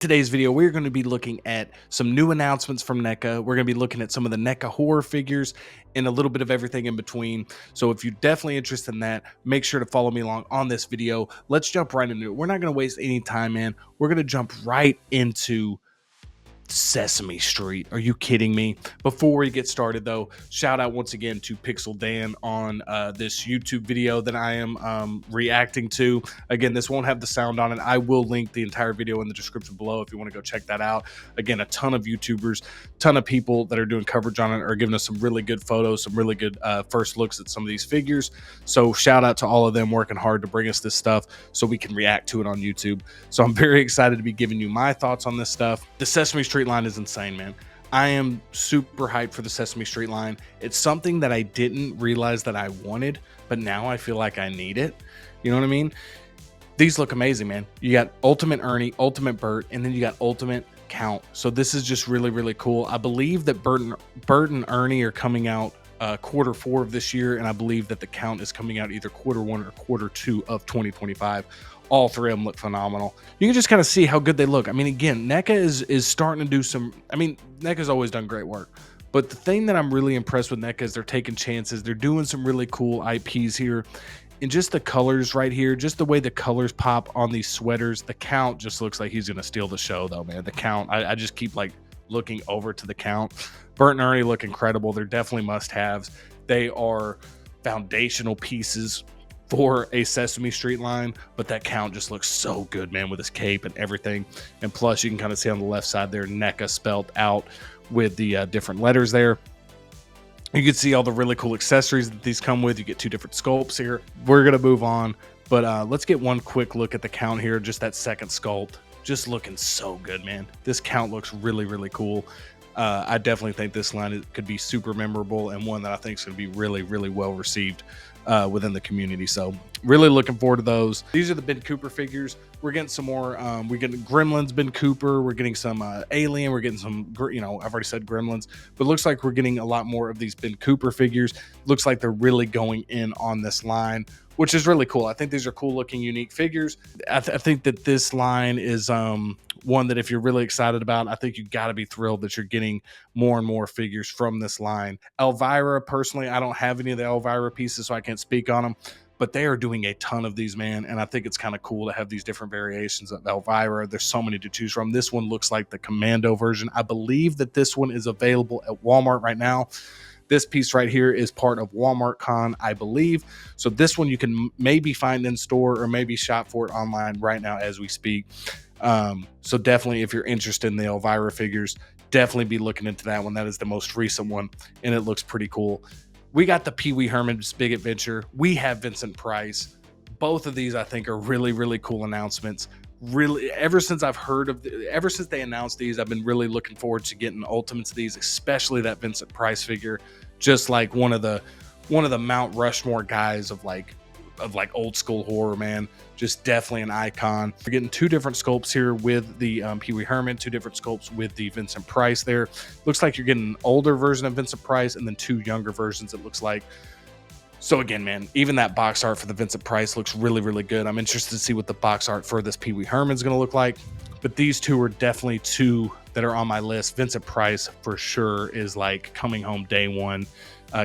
Today's video, we're going to be looking at some new announcements from NECA. We're going to be looking at some of the NECA horror figures and a little bit of everything in between. So if you're definitely interested in that, make sure to follow me along on this video. Let's jump right into it. We're not going to waste any time, man. We're going to jump right into Sesame Street. Are you kidding me? Before we get started though, shout out once again to Pixel Dan on this YouTube video that I am reacting to. Again, this won't have the sound on it. I will link the entire video in the description below if you want to go check that out. Again, a ton of YouTubers, ton of people that are doing coverage on it are giving us some really good photos, some really good first looks at some of these figures. So shout out to all of them working hard to bring us this stuff so we can react to it on YouTube. So I'm very excited to be giving you my thoughts on this stuff. The Sesame Street line is insane, man. I am super hyped for the Sesame Street line. It's something that I didn't realize that I wanted, but now I feel like I need it. You know what I mean? These look amazing, man. You got Ultimate Ernie, Ultimate Bert, and then you got Ultimate Count. So this is just really, really cool. I believe that Bert and Ernie are coming out Q4 of this year, and I believe that the Count is coming out either Q1 or Q2 of 2025. All three of them look phenomenal. You can just kind of see how good they look. I mean, again, NECA is starting to do some, I mean, NECA's always done great work. But the thing that I'm really impressed with NECA is they're taking chances. They're doing some really cool IPs here. And just the colors right here, just the way the colors pop on these sweaters. The Count just looks like he's going to steal the show, though, man. The Count, I just keep, like, looking over to the Count. Bert and Ernie look incredible. They're definitely must-haves. They are foundational pieces for a Sesame Street line, but that Count just looks so good, man, with his cape and everything. And plus, you can kind of see on the left side there, NECA spelled out with the different letters there. You can see all the really cool accessories that these come with. You get two different sculpts here. We're going to move on, but let's get one quick look at the Count here. Just that second sculpt, just looking so good, man. This Count looks really, really cool. I definitely think this line could be super memorable and one that I think is going to be really, really well received within the community. So really looking forward to those. These are the Ben Cooper figures. We're getting some more. We're getting Gremlins Ben Cooper. We're getting some Alien. We're getting some, you know, I've already said Gremlins, but it looks like we're getting a lot more of these Ben Cooper figures. Looks like they're really going in on this line, which is really cool. I think these are cool looking, unique figures. I think that this line is one that if you're really excited about, I think you got to be thrilled that you're getting more and more figures from this line. Elvira, personally, I don't have any of the Elvira pieces, so I can't speak on them, but they are doing a ton of these, man, and I think it's kind of cool to have these different variations of Elvira. There's so many to choose from. This one looks like the Commando version. I believe that this one is available at Walmart right now. This piece right here is part of Walmart Con, I believe. So this one you can maybe find in store or maybe shop for it online right now as we speak. So definitely, if you're interested in the Elvira figures, definitely be looking into that one. That is the most recent one, and it looks pretty cool. We got the Pee Wee Herman's Big Adventure. We have Vincent Price. Both of these, I think, are really, really cool announcements. Really, ever since they announced these, I've been really looking forward to getting ultimates of these, especially that Vincent Price figure. Just like one of the Mount Rushmore guys of like old school horror, man. Just definitely an icon. We're getting two different sculpts here with the Pee Wee Herman, two different sculpts with the Vincent Price there. Looks like you're getting an older version of Vincent Price and then two younger versions, it looks like. So again, man, even that box art for the Vincent Price looks really, really good. I'm interested to see what the box art for this Pee Wee Herman is going to look like. But these two are definitely two that are on my list. Vincent Price for sure is like coming home day one.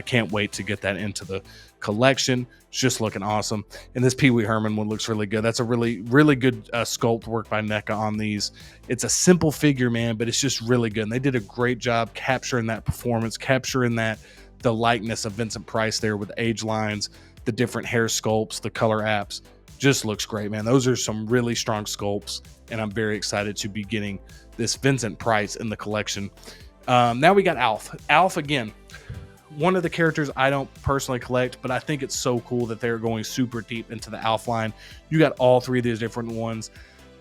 Can't wait to get that into the collection. It's just looking awesome. And this Pee Wee Herman one looks really good. That's a really, really good sculpt work by NECA on these. It's a simple figure, man, but it's just really good. And they did a great job capturing that performance, capturing the likeness of Vincent Price there with age lines, the different hair sculpts, the color apps. Just looks great, man. Those are some really strong sculpts, and I'm very excited to be getting this Vincent Price in the collection. Now we got Alf. Alf, again, one of the characters I don't personally collect, but I think it's so cool that they're going super deep into the Alf line. You got all three of these different ones.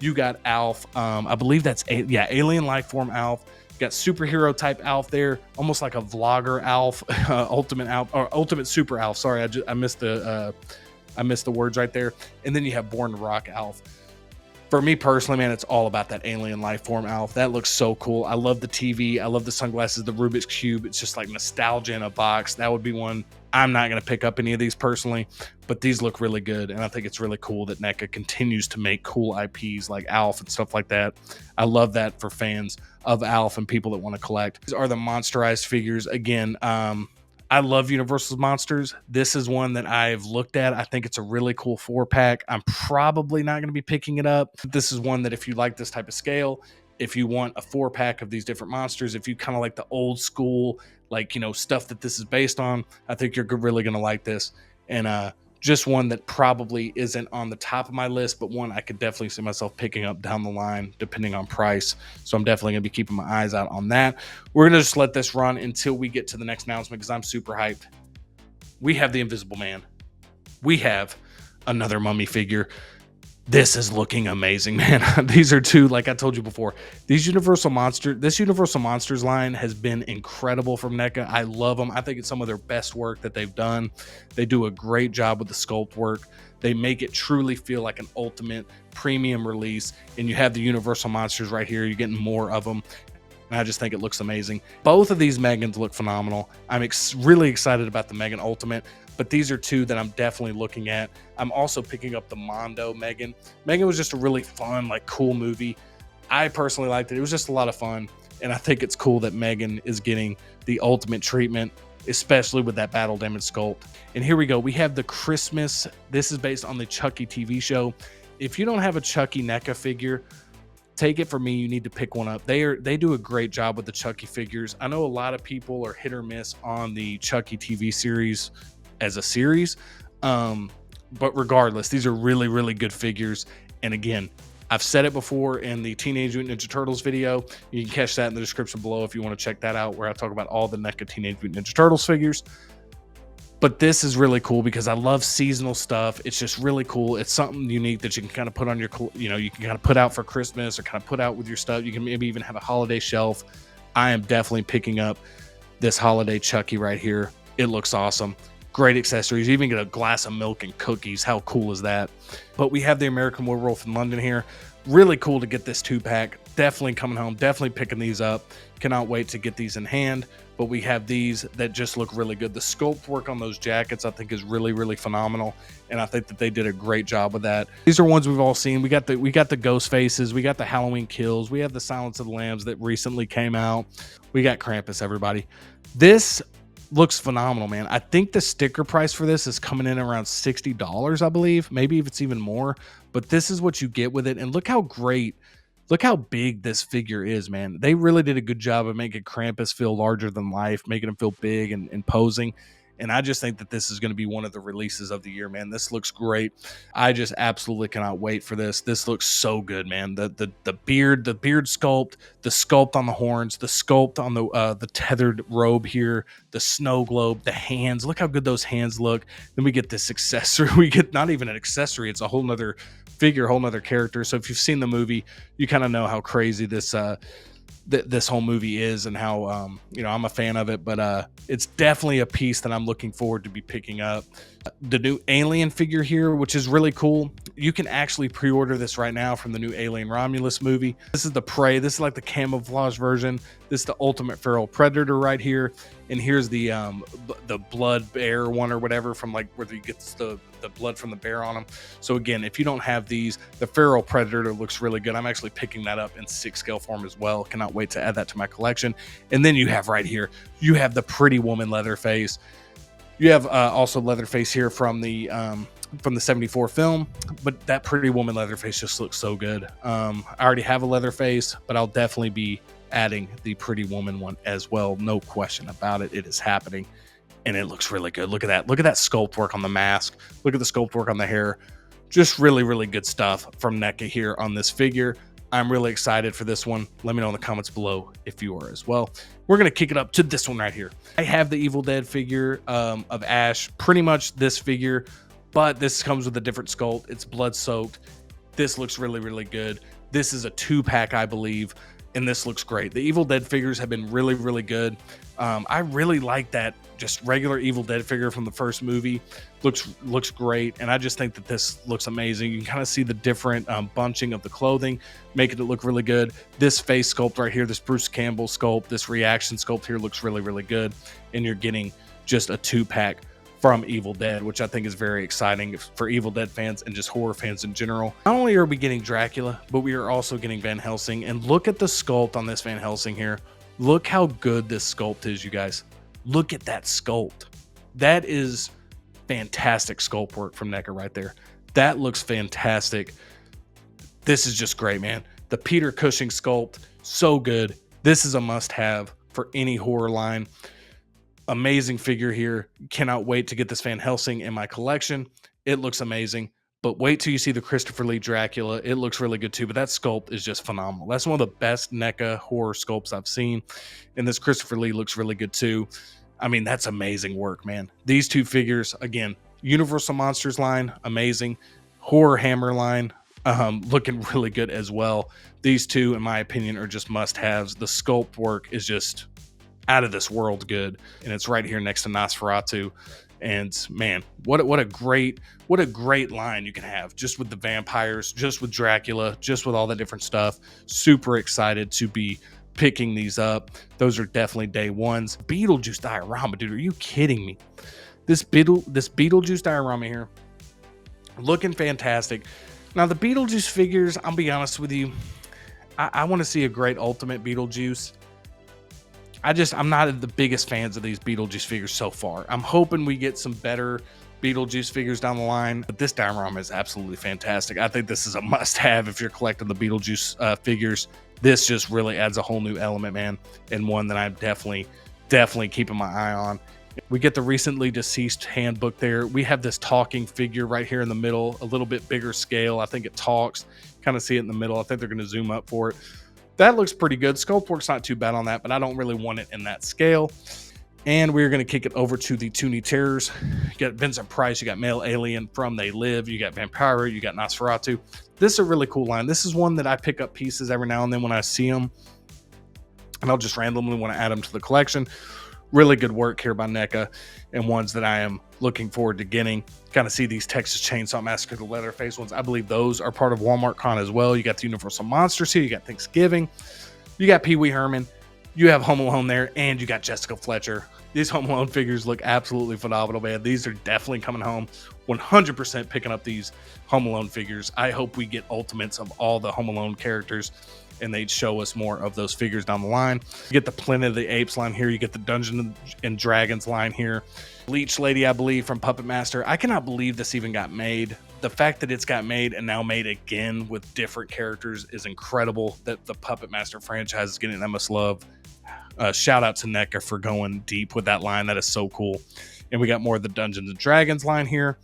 You got Alf. I believe that's alien life form Alf. You got superhero type Alf there, almost like a vlogger Alf, ultimate Alf or ultimate super Alf. Sorry, I missed the words right there. And then you have Born to Rock Alf. For me personally, man, it's all about that alien life form Alf. That looks so cool. I love the TV. I love the sunglasses, the Rubik's Cube. It's just like nostalgia in a box. That would be one I'm not going to pick up any of these personally, but these look really good. And I think it's really cool that NECA continues to make cool IPs like Alf and stuff like that. I love that for fans of Alf and people that want to collect. These are the monsterized figures. Again, I love Universal's monsters. This is one that I've looked at. I think it's a really cool 4-pack. I'm probably not going to be picking it up. This is one that if you like this type of scale, if you want a 4-pack of these different monsters, if you kind of like the old school, like, you know, stuff that this is based on, I think you're really going to like this. And just one that probably isn't on the top of my list, but one I could definitely see myself picking up down the line depending on price. So I'm definitely going to be keeping my eyes out on that. We're going to just let this run until we get to the next announcement because I'm super hyped. We have the Invisible Man. We have another mummy figure. This is looking amazing, man. These are two, like I told you before, this Universal Monsters line has been incredible from NECA. I love them. I think it's some of their best work that they've done. They do a great job with the sculpt work. They make it truly feel like an ultimate premium release. And you have the Universal Monsters right here. You're getting more of them. And I just think it looks amazing. Both of these Megans look phenomenal. I'm really excited about the Megan Ultimate, but these are two that I'm definitely looking at. I'm also picking up the Mondo Megan. Megan was just a really fun, like cool movie. I personally liked it. It was just a lot of fun. And I think it's cool that Megan is getting the ultimate treatment, especially with that battle damage sculpt. And here we go. We have the Christmas. This is based on the Chucky TV show. If you don't have a Chucky NECA figure, take it from me, you need to pick one up. They do a great job with the Chucky figures. I know a lot of people are hit or miss on the Chucky TV series as a series, but regardless, these are really, really good figures. And again, I've said it before in the Teenage Mutant Ninja Turtles video. You can catch that in the description below if you want to check that out, where I talk about all the NECA Teenage Mutant Ninja Turtles figures. But this is really cool because I love seasonal stuff. It's just really cool. It's something unique that you can kind of put on your, you know, you can kind of put out for Christmas or kind of put out with your stuff. You can maybe even have a holiday shelf. I am definitely picking up this holiday Chucky right here. It looks awesome. Great accessories. You even get a glass of milk and cookies. How cool is that? But we have the American Werewolf in London here. Really cool to get this 2-pack. Definitely coming home. Definitely picking these up. Cannot wait to get these in hand. But we have these that just look really good. The sculpt work on those jackets I think is really, really phenomenal, and I think that they did a great job with that. These are ones we've all seen. We got the Ghost Faces, we got the Halloween Kills, we have the Silence of the Lambs that recently came out. We got Krampus, everybody. This looks phenomenal, man. I think the sticker price for this is coming in around $60, I believe. Maybe if it's even more, but this is what you get with it. And look how great, look how big this figure is, man. They really did a good job of making Krampus feel larger than life, making him feel big and imposing. And I just think that this is going to be one of the releases of the year, man. This looks great. I just absolutely cannot wait for this. This looks so good, man. The beard sculpt, the sculpt on the horns, the sculpt on the tethered robe here, the snow globe, the hands. Look how good those hands look. Then we get this accessory. We get not even an accessory. It's a whole nother figure, whole nother character. So if you've seen the movie, you kind of know how crazy this this whole movie is and how you know, I'm a fan of it. But it's definitely a piece that I'm looking forward to be picking up. The new Alien figure here, which is really cool. You can actually pre-order this right now from the new Alien Romulus movie. This is the Prey. This is like the camouflage version. This is the Ultimate Feral Predator right here. And here's the blood bear one or whatever, from like where he gets the blood from the bear on him. So again, if you don't have these, the Feral Predator looks really good. I'm actually picking that up in 6-scale form as well. Cannot wait to add that to my collection. And then you have right here, you have the Pretty Woman Leatherface. You have also Leatherface here from the 74 film, but that Pretty Woman Leatherface just looks so good. I already have a Leatherface, but I'll definitely be adding the Pretty Woman one as well. No question about it. It is happening, and it looks really good. Look at that. Look at that sculpt work on the mask. Look at the sculpt work on the hair. Just really, really good stuff from NECA here on this figure. I'm really excited for this one. Let me know in the comments below if you are as well. We're going to kick it up to this one right here. I have the Evil Dead figure of Ash, pretty much this figure, but this comes with a different sculpt. It's blood soaked. This looks really, really good. This is a 2-pack, I believe, and this looks great. The Evil Dead figures have been really, really good. I really like that just regular Evil Dead figure from the first movie. Looks great, and I just think that this looks amazing. You can kind of see the different bunching of the clothing, making it look really good. This face sculpt right here, this Bruce Campbell sculpt, this reaction sculpt here looks really, really good, and you're getting just a 2-pack from Evil Dead, which I think is very exciting for Evil Dead fans and just horror fans in general. Not only are we getting Dracula, but we are also getting Van Helsing. And look at the sculpt on this Van Helsing here. Look how good this sculpt is, you guys. Look at that sculpt. That is fantastic sculpt work from NECA right there. That looks fantastic. This is just great, man. The Peter Cushing sculpt, so good. This is a must-have for any horror line. Amazing figure here. Cannot wait to get this Van Helsing in my collection. It looks amazing. But wait till you see the Christopher Lee Dracula. It looks really good too, but that sculpt is just phenomenal. That's one of the best NECA horror sculpts I've seen. And this Christopher Lee looks really good too. I mean, that's amazing work, man. These two figures, again, Universal Monsters line, amazing. Horror Hammer line, looking really good as well. These two, in my opinion, are just must-haves. The sculpt work is just out of this world good, and it's right here next to Nosferatu. And man, what a great line you can have, just with the vampires, just with Dracula, just with all that different stuff. Super excited to be picking these up. Those are definitely day ones. Beetlejuice diorama, dude, are you kidding me? This Beetlejuice diorama here, looking fantastic. Now the Beetlejuice figures, I'll be honest with you, I want to see a great Ultimate Beetlejuice. I'm not the biggest fans of these Beetlejuice figures so far. I'm hoping we get some better Beetlejuice figures down the line, but this diorama is absolutely fantastic. I think this is a must-have if you're collecting the Beetlejuice figures. This just really adds a whole new element, man, and one that I'm definitely keeping my eye on. We get the recently deceased handbook there. We have this talking figure right here in the middle, a little bit bigger scale. I think it talks. Kind of see it in the middle. I think they're going to zoom up for it. That looks pretty good. Sculpt work's not too bad on that, but I don't really want it in that scale. And we're going to kick it over to the Toony Terrors. You got Vincent Price, you got Male Alien from They Live, you got Vampira, you got Nosferatu. This is a really cool line. This is one that I pick up pieces every now and then when I see them, and I'll just randomly want to add them to the collection. Really good work here by NECA, and ones that I am looking forward to getting. Kind of see these Texas Chainsaw Massacre, the Leatherface ones. I believe those are part of Walmart Con as well. You got the Universal Monsters here. You got Thanksgiving. You got Pee Wee Herman. You have Home Alone there, and you got Jessica Fletcher. These Home Alone figures look absolutely phenomenal, man. These are definitely coming home. 100% picking up these Home Alone figures. I hope we get ultimates of all the Home Alone characters, and they'd show us more of those figures down the line. You get the Planet of the Apes line here. You get the Dungeons and Dragons line here. Leech Lady, I believe, from Puppet Master. I cannot believe this even got made. The fact that it's got made and now made again with different characters is incredible. That the Puppet Master franchise is getting that much love. Shout out to NECA for going deep with that line. That is so cool. And we got more of the Dungeons and Dragons line here.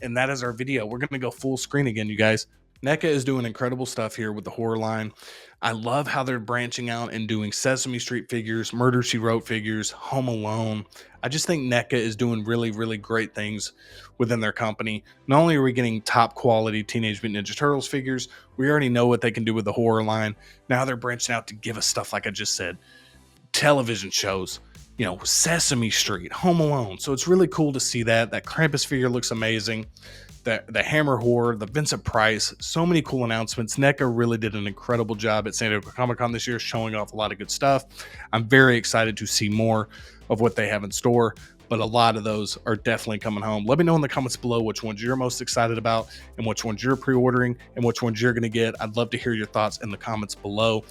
And that is our video. We're going to go full screen again, you guys. NECA is doing incredible stuff here with the horror line. I love how they're branching out and doing Sesame Street figures, Murder, She Wrote figures, Home Alone. I just think NECA is doing really, really great things within their company. Not only are we getting top quality Teenage Mutant Ninja Turtles figures, we already know what they can do with the horror line. Now they're branching out to give us stuff like I just said. Television shows, you know, Sesame Street, Home Alone. So it's really cool to see that. That Krampus figure looks amazing. The Hammer Horror, the Vincent Price, so many cool announcements. NECA really did an incredible job at San Diego Comic-Con this year, showing off a lot of good stuff. I'm very excited to see more of what they have in store, but a lot of those are definitely coming home. Let me know in the comments below which ones you're most excited about and which ones you're pre-ordering and which ones you're going to get. I'd love to hear your thoughts in the comments below.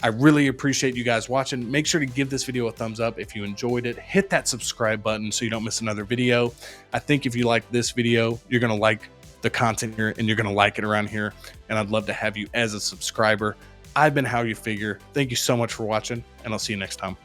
I really appreciate you guys watching. Make sure to give this video a thumbs up if you enjoyed it. Hit that subscribe button so you don't miss another video. I think if you like this video, you're going to like the content here and you're going to like it around here. And I'd love to have you as a subscriber. I've been How You Figure. Thank you so much for watching, and I'll see you next time.